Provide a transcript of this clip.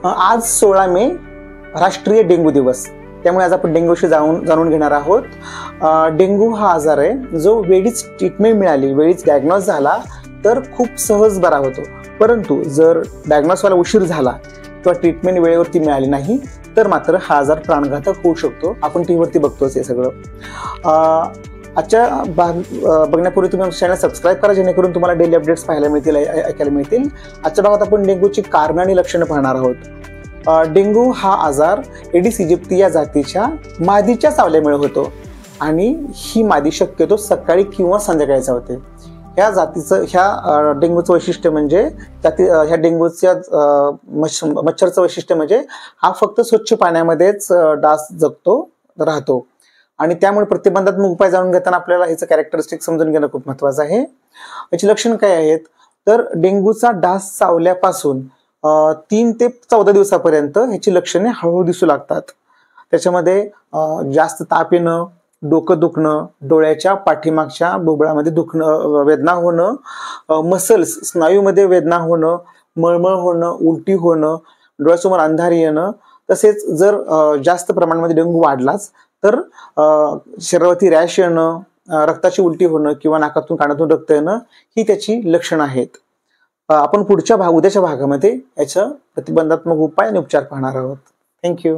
आज 16 मे राष्ट्रीय डेंग्यू दिवस, त्यामुळे आज आपण डेंग्यूशी जाणून घेणार आहोत। डेंग्यू हा आजार आहे जो वेळीच ट्रीटमेंट मिळाली, वेळीच डायग्नोज झाला तर खूप सहज बरा होतो। परंतु जर डायग्नोज व्हायला उशीर झाला किंवा ट्रीटमेंट वेळेवरती मिळाली नाही तर मात्र हा आजार प्राणघातक होऊ शकतो। आपण टीव्हीवरती बघतोच हे सगळं। आजच्या बघण्यापूर्वी तुम्ही आमचं चॅनल सबस्क्राईब करा, जेणेकरून तुम्हाला डेली अपडेट्स पाहायला मिळतील, ऐकायला मिळतील। आजच्या भागात आपण डेंग्यूची कारणं आणि लक्षणं पाहणार आहोत। डेंग्यू हा आजार एडिस इजिप्ती या जातीच्या मादीच्या चावल्यामुळे होतो आणि ही मादी शक्यतो सकाळी किंवा संध्याकाळी चावते। ह्या डेंग्यूचं वैशिष्ट्य म्हणजे ह्या डेंग्यूच्या मच्छरचं वैशिष्ट्य म्हणजे हा फक्त स्वच्छ पाण्यामध्येच डास जगतो राहतो आणि त्यामुळे प्रतिबंधात्मक उपाय जाणून घेताना आपल्याला ह्याचं कॅरेक्टरिस्टिक समजून घेणं खूप महत्त्वाचं आहे। याची लक्षणं काय आहेत तर डेंग्यूचा डास चावल्यापासून 3 ते 14 दिवसापर्यंत ह्याची लक्षणे हळूहळू दिसू लागतात। त्याच्यामध्ये जास्त ताप येणं, डोकं दुखणं, डोळ्याच्या पाठीमागच्या बुबुळामध्ये दुखणं, वेदना होणं, मसल्स स्नायूमध्ये वेदना होणं, मळमळ होणं, उलटी होणं, डोळ्यासमोर अंधारी येणं, तसेच जर जास्त प्रमाणामध्ये डेंग्यू वाढलाच तर शरीरावरती रॅश येणं, रक्ताची उलटी होणं किंवा नाकातून कानातून रक्त येणं ही त्याची लक्षणं आहेत। आपण उद्याच्या भागामध्ये याचं प्रतिबंधात्मक उपाय आणि उपचार पाहणार आहोत। थँक्यू।